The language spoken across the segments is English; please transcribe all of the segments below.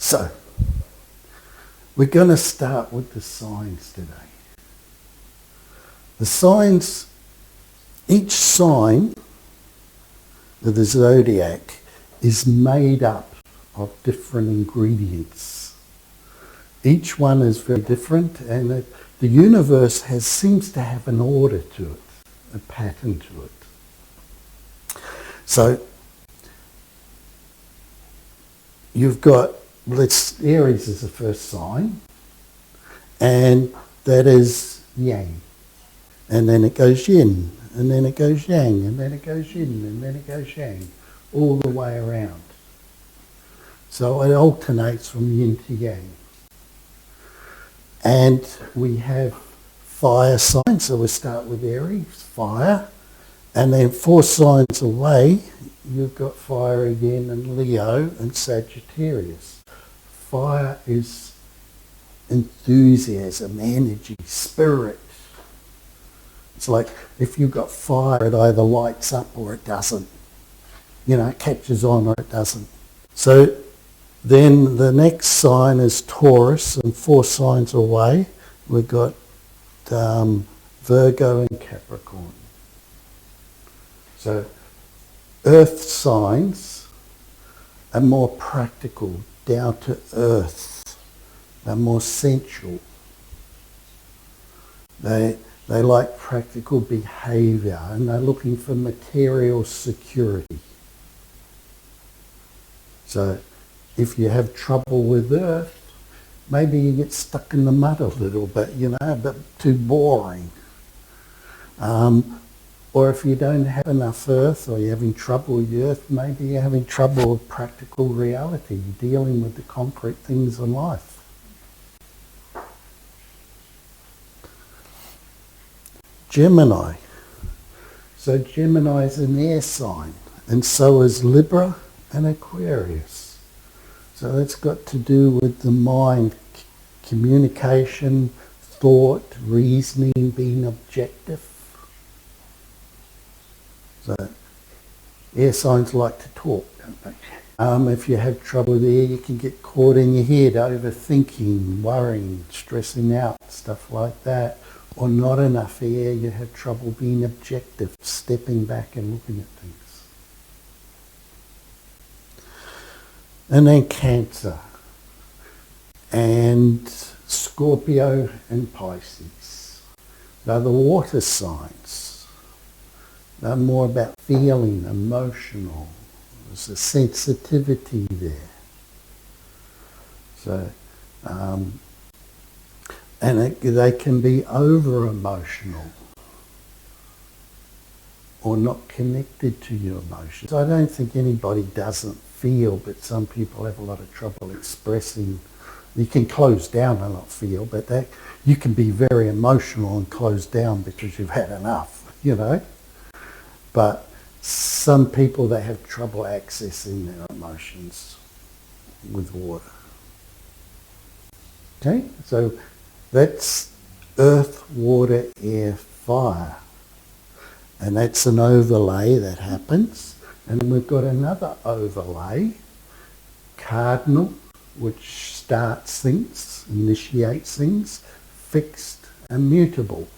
So, we're going to start with the signs today. The signs, each sign of the Zodiac is made up of different ingredients. Each one is very different, and the universe seems to have an order to it, a pattern to it. So, you've got, Aries is the first sign, and that is yang. And then it goes yin, and then it goes yang, and then it goes yin, and then it goes yang, all the way around. So it alternates from yin to yang. And we have fire signs, so we'll start with Aries, fire, and then 4 signs away, you've got fire again, and Leo and Sagittarius. Fire is enthusiasm, energy, spirit. It's like if you've got fire, it either lights up or it doesn't. You know, it catches on or it doesn't. So then the next sign is Taurus, and 4 signs away, we've got Virgo and Capricorn. So earth signs are more practical, down to earth. They're more sensual. They like practical behaviour, and they're looking for material security. So if you have trouble with earth, maybe you get stuck in the mud a little bit, you know, a bit too boring. Or if you don't have enough earth, or you're having trouble with the earth, maybe you're having trouble with practical reality, dealing with the concrete things in life. Gemini. So Gemini is an air sign, and so is Libra and Aquarius. So that's got to do with the mind, communication, thought, reasoning, being objective. So air signs like to talk, don't they? If you have trouble there, you can get caught in your head, overthinking, worrying, stressing out, stuff like that. Or not enough air, you have trouble being objective, stepping back and looking at things. And then Cancer, and Scorpio and Pisces. They're the water signs. They're more about feeling, emotional. There's a sensitivity there. So, they can be over-emotional or not connected to your emotions. I don't think anybody doesn't feel, but some people have a lot of trouble expressing. You can close down and not feel, but you can be very emotional and close down because you've had enough, you know. But some people, they have trouble accessing their emotions with water. Okay, so that's earth, water, air, fire. And that's an overlay that happens. And then we've got another overlay, Cardinal, which starts things, initiates things, fixed and mutable.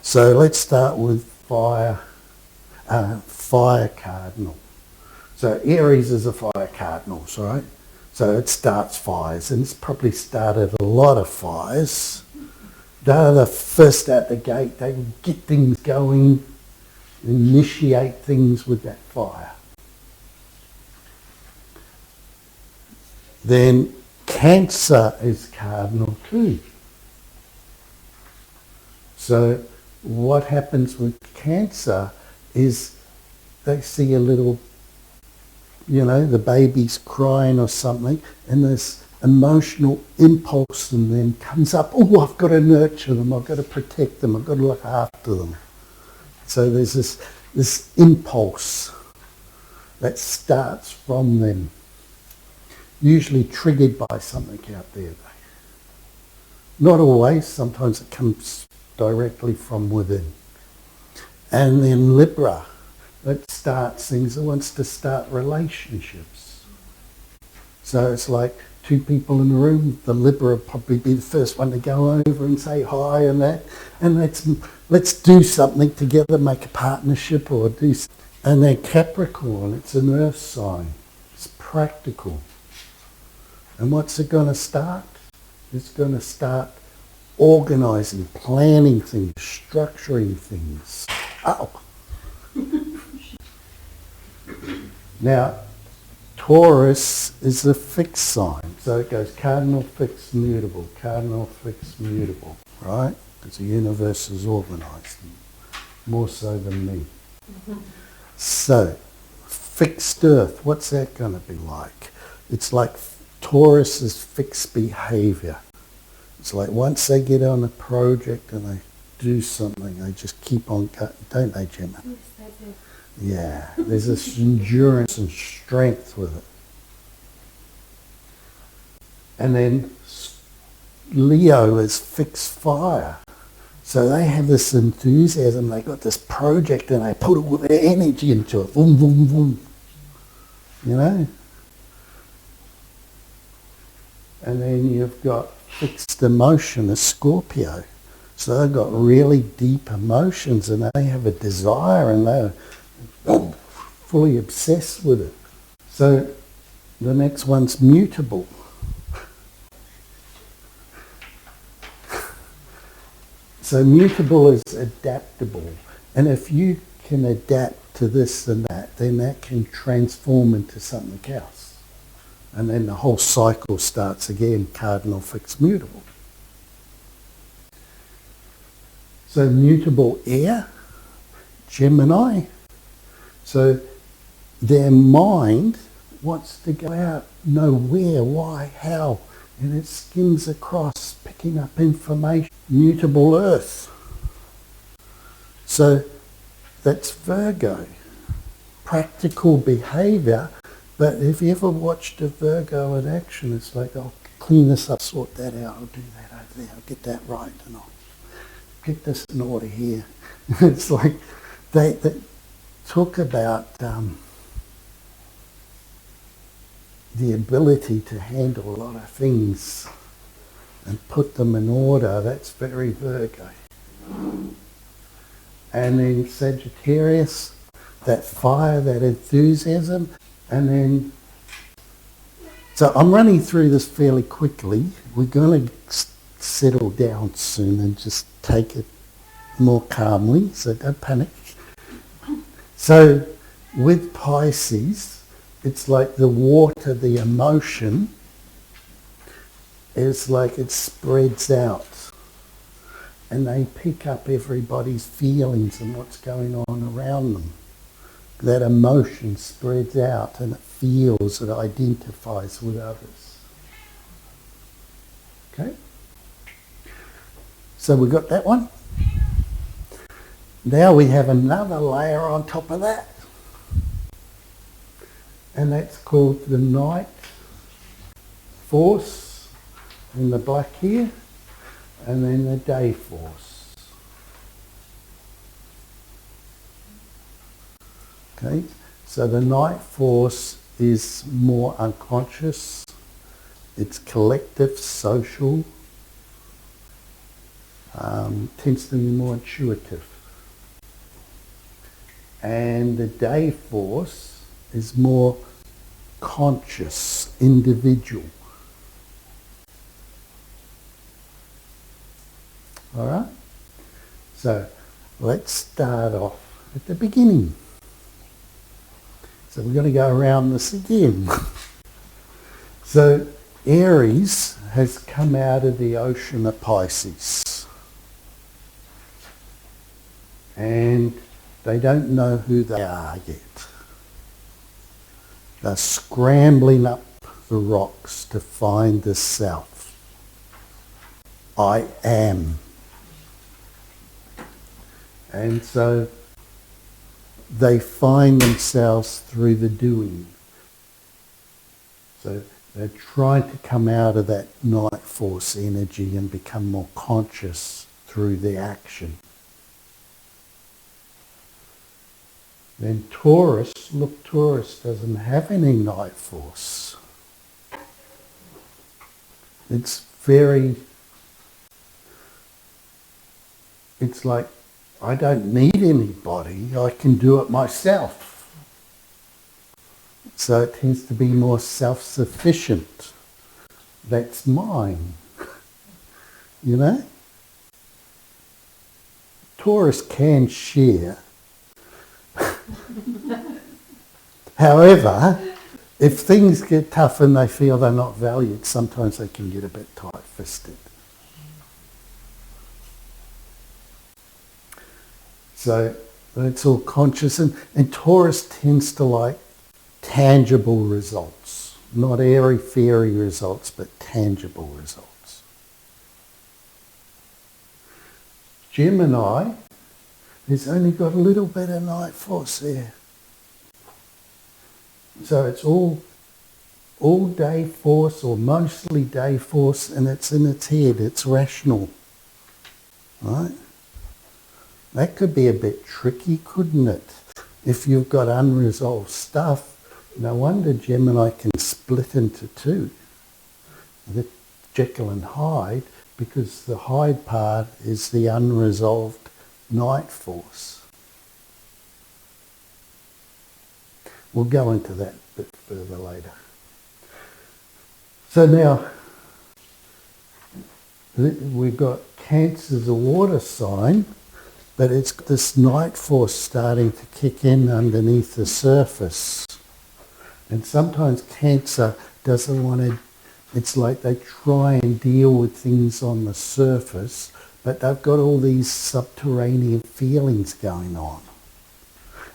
So let's start with fire cardinal. So Aries is a fire cardinal, right? So it starts fires, and it's probably started a lot of fires. They're the first out the gate. They get things going, initiate things with that fire. Then Cancer is cardinal too. So what happens with Cancer is they see a little, you know, the baby's crying or something, and this emotional impulse in them comes up, oh, I've got to nurture them, I've got to protect them, I've got to look after them. So there's this impulse that starts from them, usually triggered by something out there. Not always, sometimes it comes directly from within. And then Libra, that starts things, it wants to start relationships. So it's like two people in the room, the Libra will probably be the first one to go over and say hi and that, and let's do something together, make a partnership or do. And then Capricorn, it's an earth sign. It's practical. And what's it going to start? It's going to start organising, planning things, structuring things. Oh. Now, Taurus is a fixed sign. So it goes cardinal, fixed, mutable, cardinal, fixed, mutable, right? Because the universe is organised, more so than me. So, fixed earth, what's that going to be like? It's like Taurus's fixed behaviour. It's like once they get on a project and they do something, they just keep on cutting, don't they, Gemma? Yes, they do. Yeah, there's this endurance and strength with it. And then Leo is fixed fire. So they have this enthusiasm, they got this project and they put all their energy into it. Boom, boom, boom. You know? And then you've got fixed emotion, a Scorpio. So they've got really deep emotions and they have a desire and they're fully obsessed with it. So the next one's mutable. So mutable is adaptable. And if you can adapt to this and that, then that can transform into something else. And then the whole cycle starts again, cardinal, fixed, mutable. So mutable air, Gemini. So their mind wants to go out, know where, why, how, and it skims across, picking up information. Mutable earth. So that's Virgo. Practical behaviour, but if you ever watched a Virgo in action, it's like, I'll clean this up, sort that out, I'll do that over there, I'll get that right, and I'll get this in order here. It's like they talk about the ability to handle a lot of things and put them in order. That's very Virgo. And then Sagittarius, that fire, that enthusiasm. And then, so I'm running through this fairly quickly. We're going to settle down soon and just take it more calmly, so don't panic. So with Pisces, it's like the water, the emotion, is like it spreads out. And they pick up everybody's feelings and what's going on around them. That emotion spreads out and it feels, it identifies with others. Okay? So we got that one. Now we have another layer on top of that. And that's called the night force in the black here, and then the day force. Okay, so the night force is more unconscious, it's collective, social, tends to be more intuitive. And the day force is more conscious, individual. All right? So let's start off at the beginning. So we're going to go around this again. So Aries has come out of the ocean of Pisces. And they don't know who they are yet. They're scrambling up the rocks to find the self. I am. And so they find themselves through the doing. So they're trying to come out of that night force energy and become more conscious through the action. Then Taurus, look, Taurus doesn't have any night force. It's very, it's like, I don't need anybody, I can do it myself. So it tends to be more self-sufficient. That's mine, you know? Taurus can share. However, if things get tough and they feel they're not valued, sometimes they can get a bit tight-fisted. So it's all conscious, and Taurus tends to like tangible results, not airy-fairy results, but tangible results. Gemini has only got a little bit of night force there. So it's all day force or mostly day force, and it's in its head, it's rational, right? That could be a bit tricky, couldn't it? If you've got unresolved stuff, no wonder Gemini can split into two. The Jekyll and Hyde, because the Hyde part is the unresolved night force. We'll go into that a bit further later. So now, we've got Cancer's a water sign, but it's this night force starting to kick in underneath the surface. And sometimes Cancer doesn't want to, it's like they try and deal with things on the surface, but they've got all these subterranean feelings going on.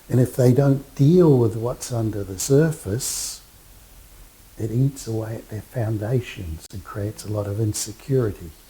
And if they don't deal with what's under the surface, it eats away at their foundations and creates a lot of insecurity.